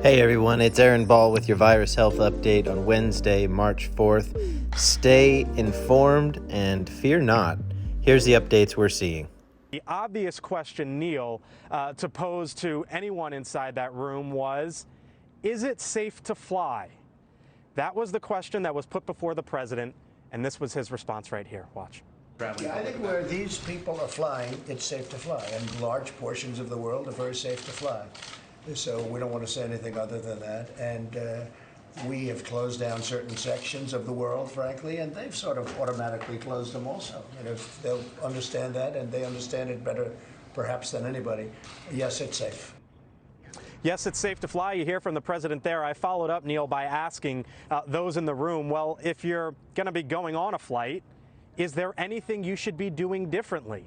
Hey everyone, it's Aaron Ball with your virus health update on Wednesday, March 4th. Stay informed and fear not. Here's the updates we're seeing. The obvious question, Neil, to pose to anyone inside that room was, is it safe to fly? That was the question that was put before the president, and this was his response right here. Watch. Yeah, I think where these people are flying, it's safe to fly, and large portions of the world are very safe to fly. So we don't want to say anything other than that. And we have closed down certain sections of the world, frankly, and they've sort of automatically closed them also. And if they'll understand that, and they understand it better, perhaps, than anybody, yes, it's safe. Yes, it's safe to fly. You hear from the president there. I followed up, Neil, by asking those in the room, well, if you're going to be going on a flight, is there anything you should be doing differently?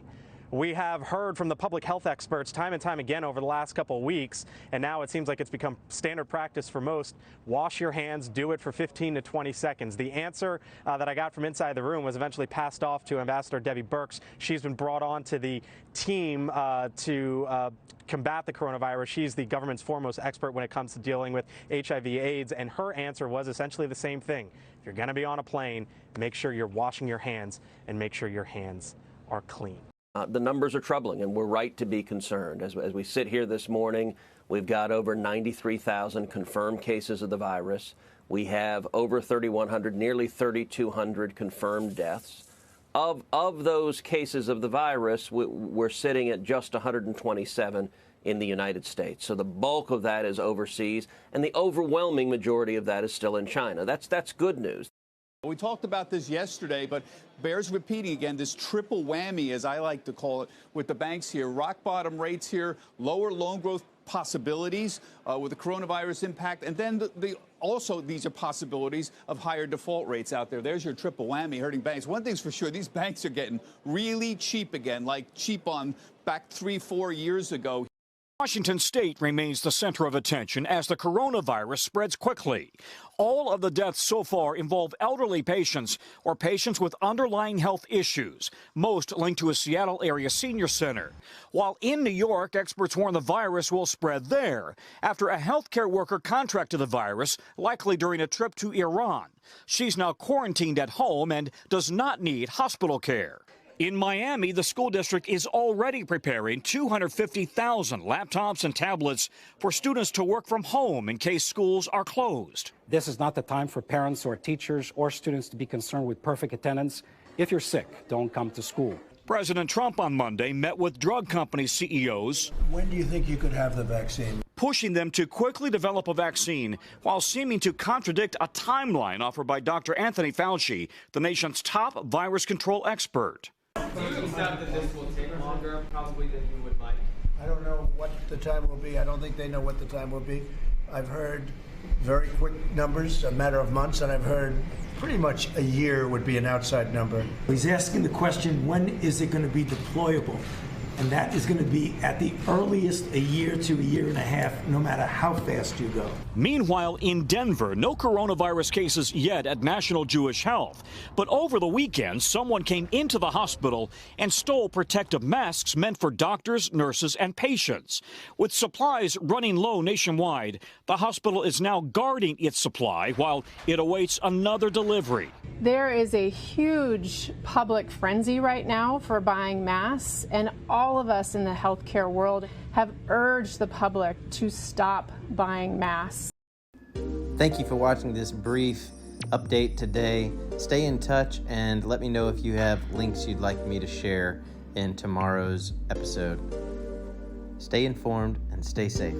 We have heard from the public health experts time and time again over the last couple of weeks, and now it seems like it's become standard practice for most. Wash your hands, do it for 15 to 20 seconds. The answer that I got from inside the room was eventually passed off to Ambassador Debbie Birx. She's been brought on to the team to combat the coronavirus. She's the government's foremost expert when it comes to dealing with HIV/AIDS, and her answer was essentially the same thing. If you're going to be on a plane, make sure you're washing your hands and make sure your hands are clean. The numbers are troubling, and we're right to be concerned. As we sit here this morning, we've got over 93,000 confirmed cases of the virus. We have over 3,100, nearly 3,200 confirmed deaths. Of those cases of the virus, we're sitting at just 127 in the United States. So the bulk of that is overseas, and the overwhelming majority of that is still in China. That's good news. We talked about this yesterday, but bears repeating again, this triple whammy, as I like to call it, with the banks here. Rock bottom rates here, lower loan growth possibilities with the coronavirus impact, and then also these are possibilities of higher default rates out there. There's your triple whammy hurting banks. One thing's for sure, these banks are getting really cheap again, like cheap on back 3-4 years ago. Washington state remains the center of attention as the coronavirus spreads quickly. All of the deaths so far involve elderly patients or patients with underlying health issues, most linked to a Seattle area senior center. While in New York, experts warn the virus will spread there after a healthcare worker contracted the virus, likely during a trip to Iran. She's now quarantined at home and does not need hospital care. In Miami, the school district is already preparing 250,000 laptops and tablets for students to work from home in case schools are closed. This is not the time for parents or teachers or students to be concerned with perfect attendance. If you're sick, don't come to school. President Trump on Monday met with drug company CEOs. When do you think you could have the vaccine? Pushing them to quickly develop a vaccine while seeming to contradict a timeline offered by Dr. Anthony Fauci, the nation's top virus control expert. Do you accept that this will take longer, probably, than you would like? I don't know what the time will be. I don't think they know what the time will be. I've heard very quick numbers, a matter of months, and I've heard pretty much a year would be an outside number. He's asking the question, when is it going to be deployable? And that is going to be at the earliest a year to a year and a half, no matter how fast you go. Meanwhile, in Denver, no coronavirus cases yet at National Jewish Health. But over the weekend, someone came into the hospital and stole protective masks meant for doctors, nurses, and patients. With supplies running low nationwide, the hospital is now guarding its supply while it awaits another delivery. There is a huge public frenzy right now for buying masks, and all of us in the healthcare world have urged the public to stop buying masks. Thank you for watching this brief update today. Stay in touch and let me know if you have links you'd like me to share in tomorrow's episode. Stay informed and stay safe.